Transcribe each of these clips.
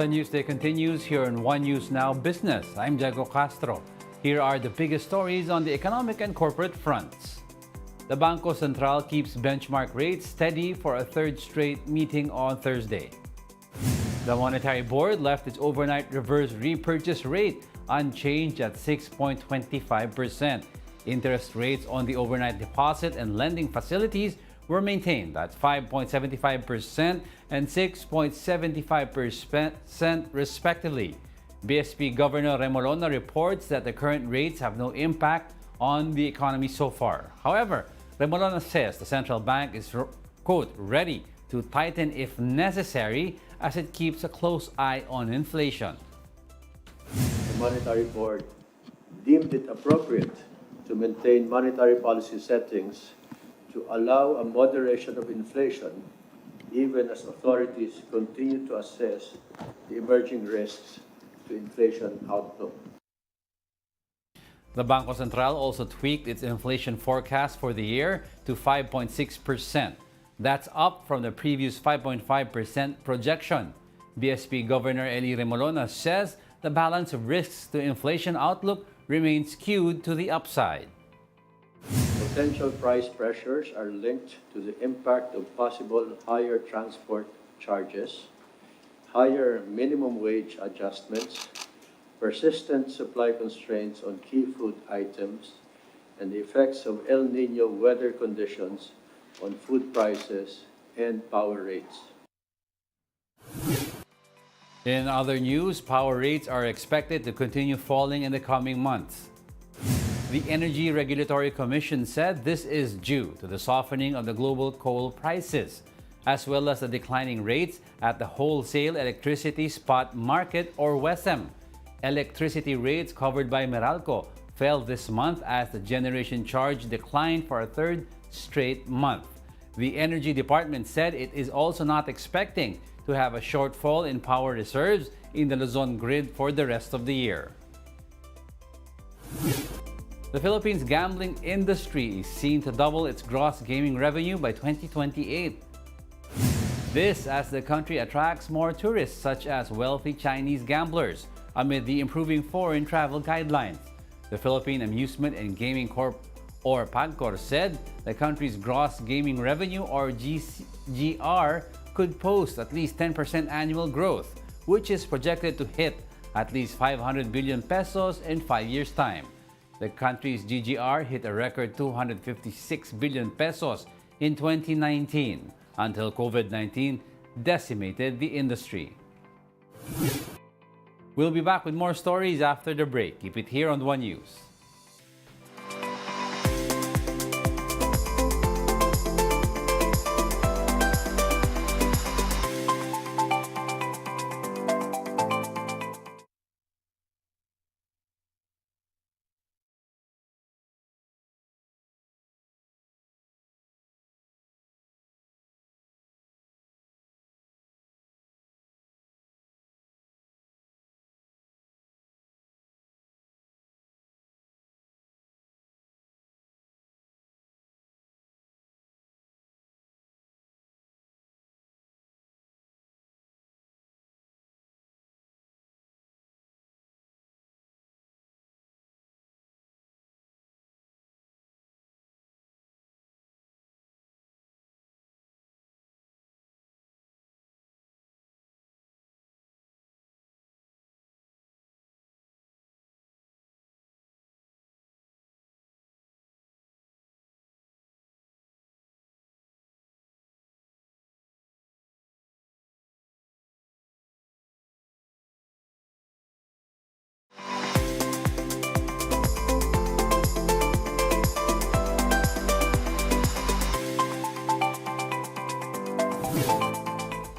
The Newsday continues here on One News Now Business. I'm Diego Castro. Here are the biggest stories on the economic and corporate fronts. The Bangko Sentral keeps benchmark rates steady for a third straight meeting on Thursday. The Monetary Board left its overnight reverse repurchase rate unchanged at 6.25%. Interest rates on the overnight deposit and lending facilities were maintained at 5.75% and 6.75% respectively. BSP Governor Remolona reports that the current rates have no impact on the economy so far. However, Remolona says the central bank is, quote, ready to tighten if necessary as it keeps a close eye on inflation. The Monetary Board deemed it appropriate to maintain monetary policy settings to allow a moderation of inflation even as authorities continue to assess the emerging risks to inflation outlook. The Bangko Sentral also tweaked its inflation forecast for the year to 5.6%. That's up from the previous 5.5% projection. BSP Governor Eli Remolona says the balance of risks to inflation outlook remains skewed to the upside. Potential price pressures are linked to the impact of possible higher transport charges, higher minimum wage adjustments, persistent supply constraints on key food items, and the effects of El Nino weather conditions on food prices and power rates. In other news, power rates are expected to continue falling in the coming months. The Energy Regulatory Commission said this is due to the softening of the global coal prices, as well as the declining rates at the wholesale electricity spot market or WESM. Electricity rates covered by Meralco fell this month as the generation charge declined for a third straight month. The Energy Department said it is also not expecting to have a shortfall in power reserves in the Luzon grid for the rest of the year. The Philippines' gambling industry is seen to double its gross gaming revenue by 2028. This as the country attracts more tourists such as wealthy Chinese gamblers amid the improving foreign travel guidelines. The Philippine Amusement and Gaming Corp or PAGCOR said the country's gross gaming revenue or GR could post at least 10% annual growth, which is projected to hit at least 500 billion pesos in 5 years' time. The country's GGR hit a record 256 billion pesos in 2019 until COVID-19 decimated the industry. We'll be back with more stories after the break. Keep it here on One News.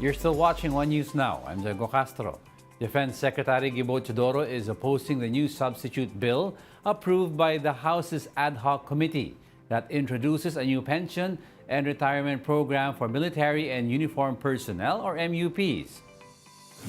You're still watching One News Now. I'm Diego Castro. Defense Secretary Gibo Teodoro is opposing the new substitute bill approved by the House's ad hoc committee that introduces a new pension and retirement program for military and uniformed personnel or MUPs.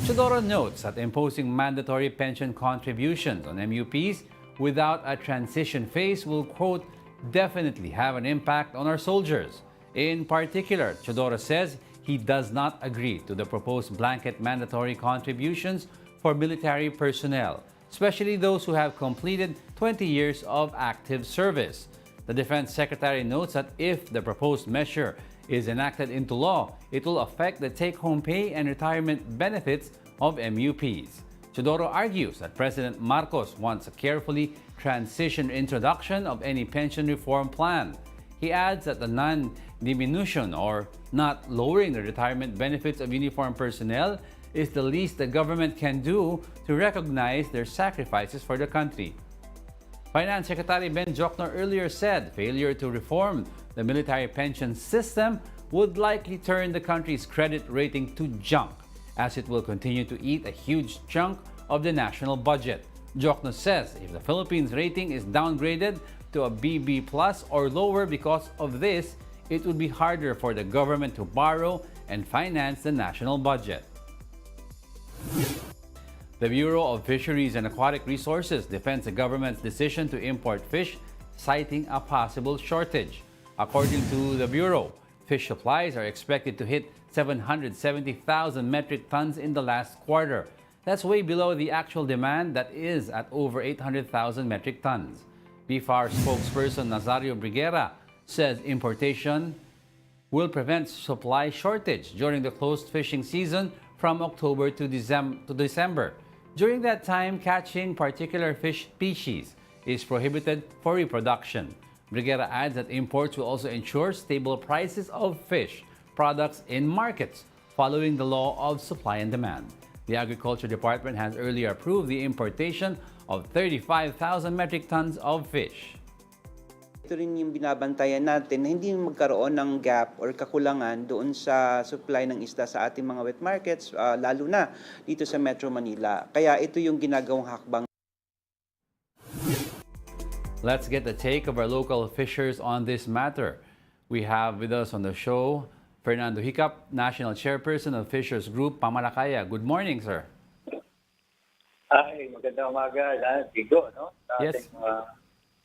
Teodoro notes that imposing mandatory pension contributions on MUPs without a transition phase will, quote, definitely have an impact on our soldiers. In particular, Teodoro says he does not agree to the proposed blanket mandatory contributions for military personnel, especially those who have completed 20 years of active service. The Defense Secretary notes that if the proposed measure is enacted into law, it will affect the take-home pay and retirement benefits of MUPs. Teodoro argues that President Marcos wants a carefully transitioned introduction of any pension reform plan. He adds that the non-diminution or not lowering the retirement benefits of uniformed personnel is the least the government can do to recognize their sacrifices for the country. Finance Secretary Ben Jokno earlier said failure to reform the military pension system would likely turn the country's credit rating to junk, as it will continue to eat a huge chunk of the national budget. Jokno says if the Philippines rating is downgraded to a BB plus or lower because of this, it would be harder for the government to borrow and finance the national budget. The Bureau of Fisheries and Aquatic Resources defends the government's decision to import fish, citing a possible shortage. According to the Bureau, fish supplies are expected to hit 770,000 metric tons in the last quarter. That's way below the actual demand that is at over 800,000 metric tons. BFAR spokesperson Nazario Briguera says importation will prevent supply shortage during the closed fishing season from October to December. During that time, catching particular fish species is prohibited for reproduction. Briguera adds that imports will also ensure stable prices of fish products in markets following the law of supply and demand. The Agriculture Department has earlier approved the importation of 35,000 metric tons of fish. Ito rin yung binabantayan natin na hindi magkaroon ng gap or kakulangan doon sa supply ng isda sa ating mga wet markets, lalo na dito sa Metro Manila. Kaya ito yung ginagawang hakbang. Let's get the take of our local fishers on this matter. We have with us on the show Fernando Hiccup, National Chairperson of Fishers Group, Pamalacaya. Good morning, sir. Ay, magandang umaga. Digo, no? Yes.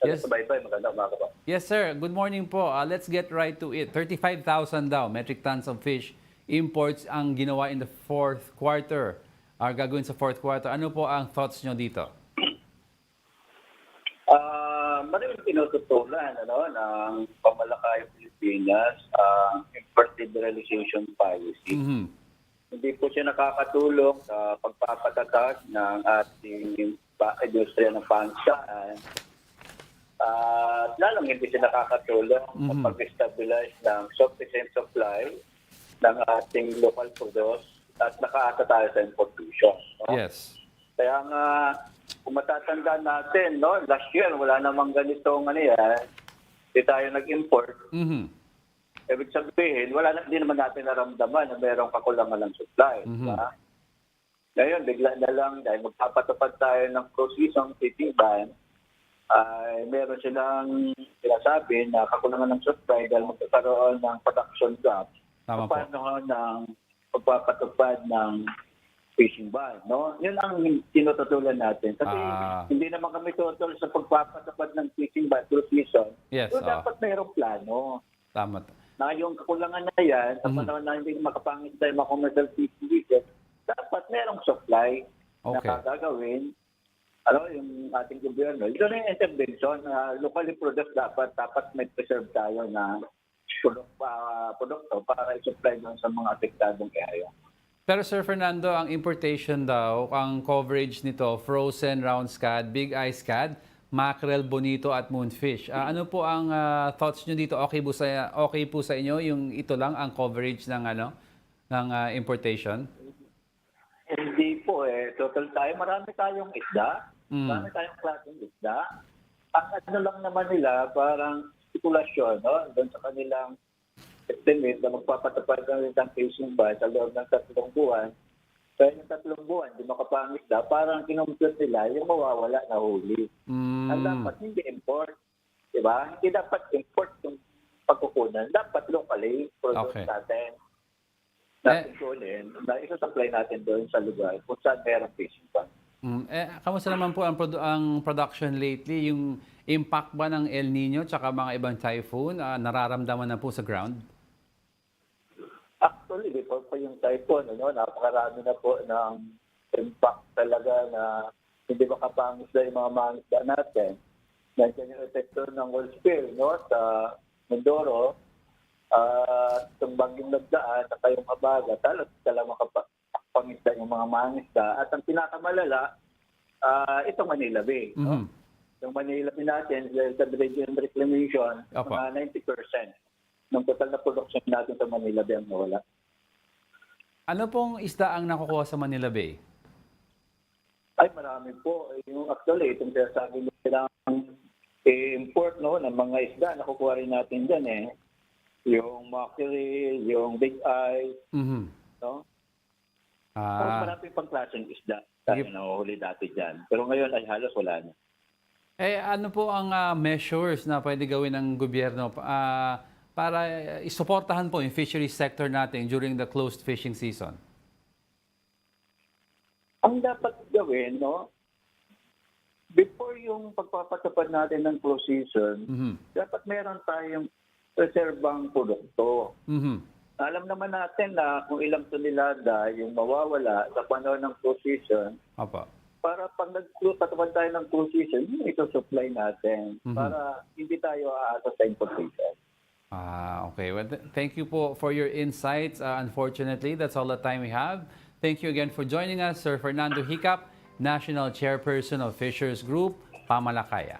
Yes. Magandang umaga po. Yes, sir. Good morning po. Let's get right to it. 35,000 daw metric tons of fish imports ang ginawa in the fourth quarter. Gagawin sa fourth quarter. Ano po ang thoughts nyo dito? Maraming tinututulan ng Pamalacaya, Pilipinas, import liberalization policy. Mm-hmm. Hindi po siya nakakatulong sa pagpapatatag ng ating industriya ng pansaan. At lalong hindi siya nakakatulong sa pag-stabilize ng sufficient supply ng ating local produce at nakaasa tayo sa importation. No? Yes. Kaya nga, kung matatandaan natin, no, last year, wala namang ganitong hindi tayo nag-import. Mm-hmm. Ibig sabihin, hindi naman natin naramdaman na mayroong kakulangan ng supply. Mm-hmm. Diba? Ngayon, bigla na lang, dahil magpapatupad tayo ng cruise-season fishing ban, ay meron silang sinasabi na kakulangan ng supply dahil magkakaroon ng production gap. Tama po. Paano ng pagpapatupad ng fishing ban, no? Yun ang tinututulan natin. Kasi hindi naman kami tutol sa pagpapatupad ng fishing ban through season. Yes. So, dapat mayroong plano. Tama. Na yung kakulangan na yan, sa panahon na hindi makapangit tayo mga commercial fishing business, dapat mayroong supply na gagawin. Yung ating gobyerno. Ito na yung intervention na locally produced dapat may preserve tayo na produkto para i-supply doon sa mga apektadong area. Pero Sir Fernando, ang importation daw, ang coverage nito, frozen round scad, big eye scad, mackerel, bonito at moonfish. Ano po ang thoughts nyo dito? Okay po sa inyo yung ito lang ang coverage ng importation? Hindi po total tayo. Marami tayong isda. Marami tayong klaseng isda. Ang lang naman nila, parang stipulation, no? Doon sa kanilang estimate na magpapatupad ng isang fishing ban sa loob ng 3 buwan. Kaya yung 3 buwan, di makapangisda, parang kinumpute nila yung mawawala na huli. Ang dapat hindi import. Diba? Hindi dapat import yung pagkukunan. Dapat locally produce natin. Natin kunin. Na isa-supply natin doon sa lugar kung saan meron fishing ban. Kamusta naman po ang production lately? Yung impact ba ng El Nino tsaka mga ibang typhoon nararamdaman na po sa ground? Actually, before pa yung typhoon, napakarami na po ng impact talaga na hindi makapangisda yung mga mangisda natin. Nandiyan yung epekto ng oil spill sa Mindoro, itong bagyong nagdaan, at yung Abaga, talagang makapangisda yung mga mangisda. At ang pinakamalala, itong Manila Bay. Mhm. Yung Manila Bay natin, sa dredging and reclamation, Opo. mga 90% ng total na production natin sa Manila Bay ang nawala. Ano pong isda ang nakukuha sa Manila Bay? Ay, marami po. Yung actually, itong sinasabi nilang import ng mga isda, nakukuha rin natin dyan Yung mackerel, yung big eye, Mhm. no? Ah, Marami pang klaseng isda tayo nahuhuli dati dyan. Pero ngayon ay halos wala na. ano po ang measures na pwede gawin ng gobyerno para isuportahan po yung fisheries sector natin during the closed fishing season? Ang dapat gawin, before yung pagpapatupad natin ng close season, Mhm. dapat meron tayong reserbang produkto. Mhm. Alam naman natin na kung ilang tonelada yung mawawala sa panahon ng close season, Opo. para pag nagpatupad tayo ng close season, ito supply natin Mhm. para hindi tayo aasa sa importation. Okay. Well, thank you po for your insights. Unfortunately, that's all the time we have. Thank you again for joining us, Sir Fernando Hicap, National Chairperson of Fishers Group, Pamalakaya.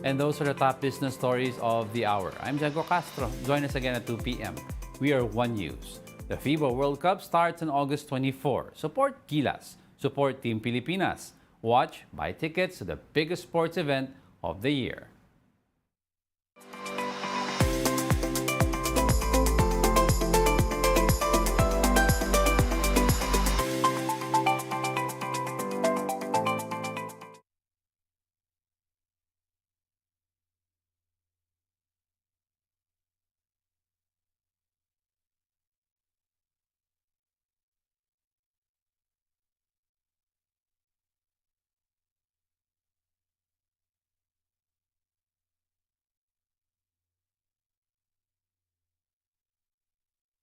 And those are the top business stories of the hour. I'm Jago Castro. Join us again at 2 p.m. We are One News. The FIBA World Cup starts on August 24. Support Gilas. Support Team Pilipinas. Watch, buy tickets to the biggest sports event of the year.